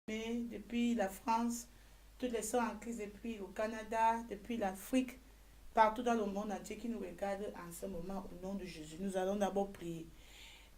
depuis la France, toutes les sœurs en Christ, depuis au Canada, depuis l'Afrique, partout dans le monde entier qui nous regardent en ce moment au nom de Jésus. Nous allons d'abord prier.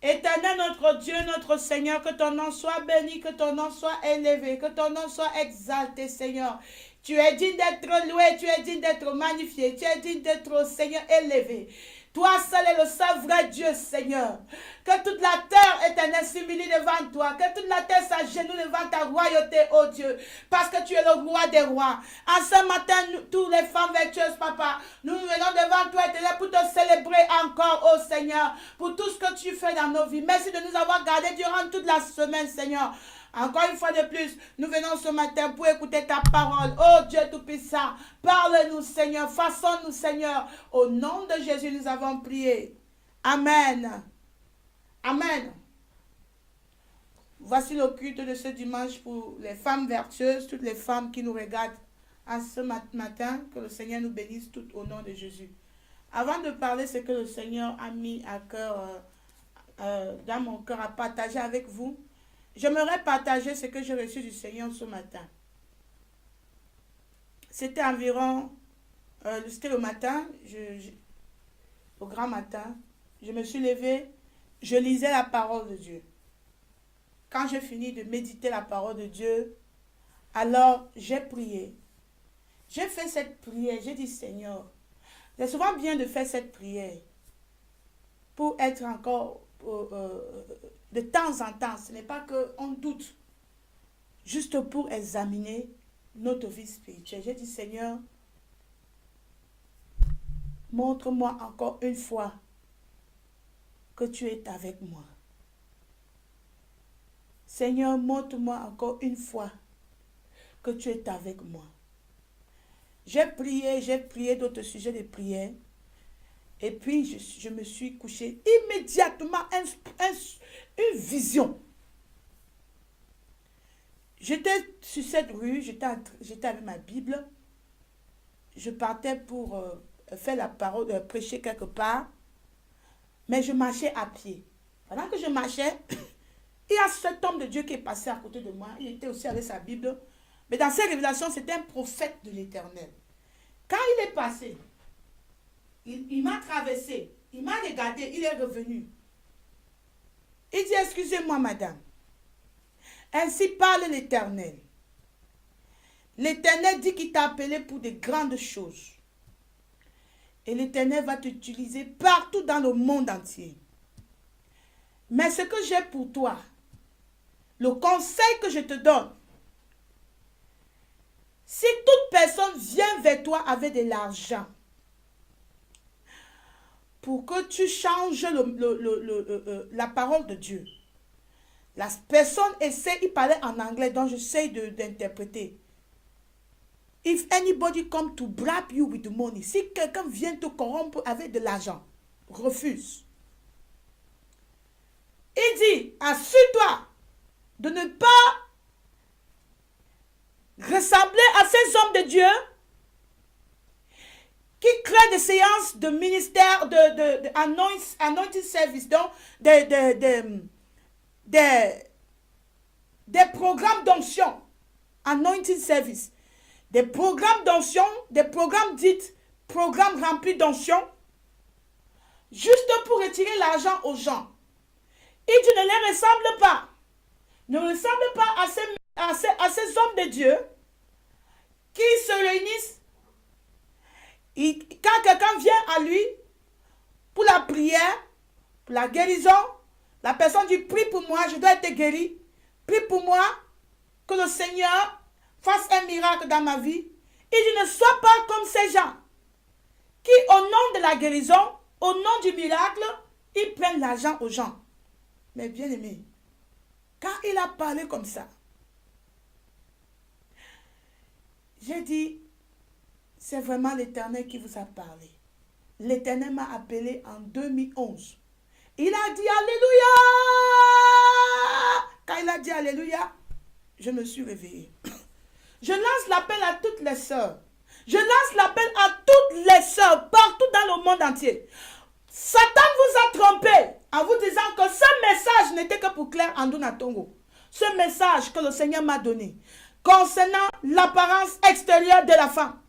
Éternel notre Dieu, notre Seigneur, que ton nom soit béni, que ton nom soit élevé, que ton nom soit exalté, Seigneur. Tu es digne d'être loué, tu es digne d'être magnifié, tu es digne d'être, Seigneur, élevé. Toi seul est le seul vrai Dieu, Seigneur. Que toute la terre, éternel, s'humilie devant toi. Que toute la terre s'agenouille devant ta royauté, ô Dieu. Parce que tu es le roi des rois. En ce matin, toutes les femmes vertueuses, papa, nous venons devant toi, éternel, pour te célébrer encore, ô Seigneur, pour tout ce que tu fais dans nos vies. Merci de nous avoir gardés durant toute la semaine, Seigneur. Encore une fois de plus, nous venons ce matin pour écouter ta parole. Oh Dieu Tout-Puissant, parle-nous, Seigneur, façonne-nous, Seigneur. Au nom de Jésus, nous avons prié. Amen. Amen. Voici le culte de ce dimanche pour les femmes vertueuses, toutes les femmes qui nous regardent à ce matin. Que le Seigneur nous bénisse toutes au nom de Jésus. Avant de parler ce que le Seigneur a mis à cœur, dans mon cœur à partager avec vous, j'aimerais partager ce que j'ai reçu du Seigneur ce matin. C'était environ, c'était le matin, au grand matin, je me suis levée, je lisais la parole de Dieu. Quand j'ai fini de méditer la parole de Dieu, alors j'ai prié. J'ai fait cette prière, j'ai dit Seigneur, c'est souvent bien de faire cette prière pour être encore de temps en temps. Ce n'est pas qu'on doute, juste pour examiner notre vie spirituelle. J'ai dit Seigneur, montre-moi encore une fois que tu es avec moi. Seigneur, montre-moi encore une fois que tu es avec moi. J'ai prié d'autres sujets de prière. Et puis, je me suis couchée immédiatement, une vision. J'étais sur cette rue, j'étais avec ma Bible. Je partais pour faire la parole, prêcher quelque part. Mais je marchais à pied. Pendant que je marchais, il y a cet homme de Dieu qui est passé à côté de moi. Il était aussi avec sa Bible. Mais dans ces révélations, c'était un prophète de l'Éternel. Quand il est passé, il m'a traversé, il m'a regardé, il est revenu. Il dit, excusez-moi madame, ainsi parle l'Éternel. L'Éternel dit qu'il t'a appelé pour de grandes choses. Et l'Éternel va t'utiliser partout dans le monde entier. Mais ce que j'ai pour toi, le conseil que je te donne, si toute personne vient vers toi avec de l'argent, pour que tu changes la parole de Dieu. La personne essaie, il parlait en anglais, donc j'essaie d'interpréter. If anybody come to bribe you with money, si quelqu'un vient te corrompre avec de l'argent, refuse. Il dit, assure-toi de ne pas ressembler à ces hommes de Dieu qui créent des séances de ministère, de anointing service, donc des programmes d'onction, anointing service, des programmes d'onction, des programmes dits, programmes remplis d'onction, juste pour retirer l'argent aux gens. Il dit, ne les ressemble pas. Ne ressemble pas à ces hommes de Dieu qui se réunissent. Quand quelqu'un vient à lui pour la prière, pour la guérison, la personne dit, prie pour moi, je dois être guéri. Prie pour moi, que le Seigneur fasse un miracle dans ma vie. Il dit, ne sois pas comme ces gens qui, au nom de la guérison, au nom du miracle, ils prennent l'argent aux gens. Mais bien aimé, quand il a parlé comme ça, j'ai dit, c'est vraiment l'Éternel qui vous a parlé. L'Éternel m'a appelé en 2011. Il a dit Alléluia. Quand il a dit Alléluia, je me suis réveillée. Je lance l'appel à toutes les sœurs. Je lance l'appel à toutes les sœurs partout dans le monde entier. Satan vous a trompé en vous disant que ce message n'était que pour Claire Andouna Tongo. ce message que le Seigneur m'a donné concernant l'apparence extérieure de la femme.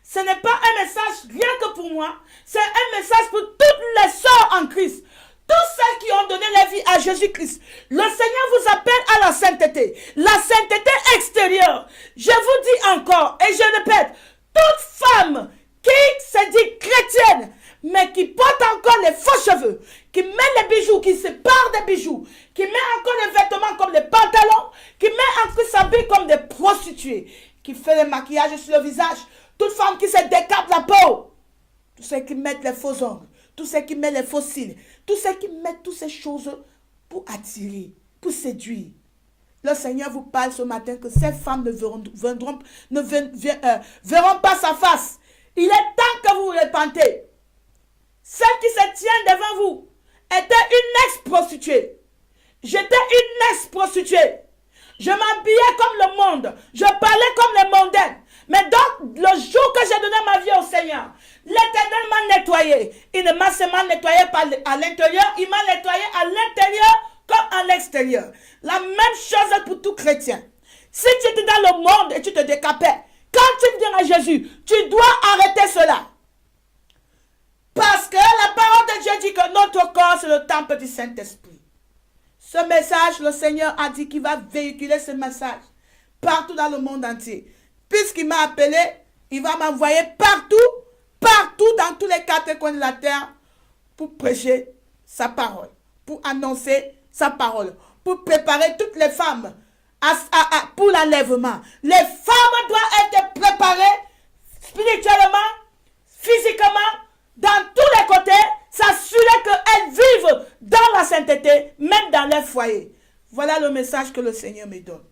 Ce n'est pas un message rien que pour moi, c'est un message pour toutes les sœurs en Christ. Tous ceux qui ont donné la vie à Jésus-Christ. Le Seigneur vous appelle à la sainteté. La sainteté extérieure. Je vous dis encore, et je répète, toute femme qui se dit chrétienne, mais qui porte encore les faux cheveux, qui met les bijoux, qui se part des bijoux, qui met encore les vêtements comme les pantalons, qui met encore s'habille comme des prostituées, qui fait le maquillage sur le visage, toute femme qui se décape la peau, tous ceux qui mettent les faux ongles, tous ceux qui mettent les faux cils, tous ceux qui mettent toutes ces choses pour attirer, pour séduire. Le Seigneur vous parle ce matin que ces femmes ne verront pas sa face. Il est temps que vous vous repentez. Celle qui se tient devant vous était une ex-prostituée. J'étais une ex-prostituée. Je m'habillais comme le monde. Je parlais comme les mondains. Mais donc, le jour que j'ai donné ma vie au Seigneur, l'Éternel m'a nettoyé. Il ne m'a seulement nettoyé à l'intérieur, il m'a nettoyé à l'intérieur comme à l'extérieur. La même chose pour tout chrétien. Si tu étais dans le monde et tu te décapais, quand tu viens à Jésus, tu dois arrêter cela. Parce que la parole de Dieu dit que notre corps, c'est le temple du Saint-Esprit. Ce message, le Seigneur a dit qu'il va véhiculer ce message partout dans le monde entier. Puisqu'il m'a appelé, il va m'envoyer partout dans tous les quatre coins de la terre pour prêcher sa parole, pour annoncer sa parole, pour préparer toutes les femmes pour l'enlèvement. Les femmes doivent être préparées spirituellement, physiquement, dans tous les côtés, s'assurer qu'elles vivent dans la sainteté, même dans leur foyer. Voilà le message que le Seigneur me donne.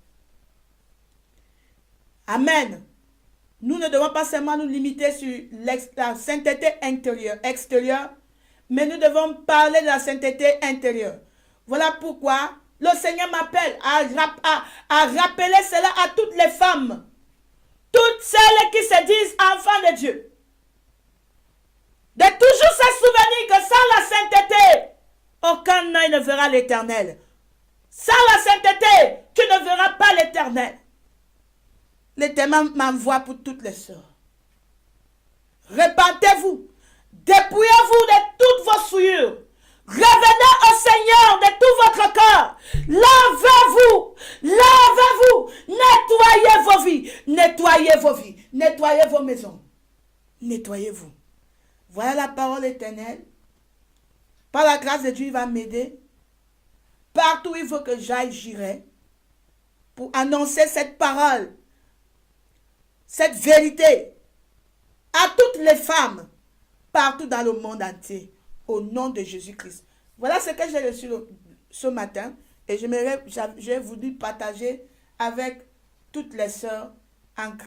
Amen. Nous ne devons pas seulement nous limiter sur la sainteté extérieure, mais nous devons parler de la sainteté intérieure. Voilà pourquoi le Seigneur m'appelle à rappeler cela à toutes les femmes, toutes celles qui se disent enfants de Dieu. De toujours se souvenir que sans la sainteté, aucun œil ne verra l'Éternel. Sans la sainteté, tu ne verras pas l'Éternel. L'Éternel m'envoie pour toutes les sœurs. Repentez-vous. Dépouillez-vous de toutes vos souillures. Revenez au Seigneur de tout votre cœur. Lavez-vous. Lavez-vous. Nettoyez vos vies. Nettoyez vos vies. Nettoyez vos maisons. Nettoyez-vous. Voilà la parole éternelle. Par la grâce de Dieu, il va m'aider. Partout où il faut que j'aille, j'irai. Pour annoncer cette parole. Cette vérité à toutes les femmes partout dans le monde entier au nom de Jésus-Christ. Voilà ce que j'ai reçu ce matin et j'ai voulu partager avec toutes les sœurs en Christ.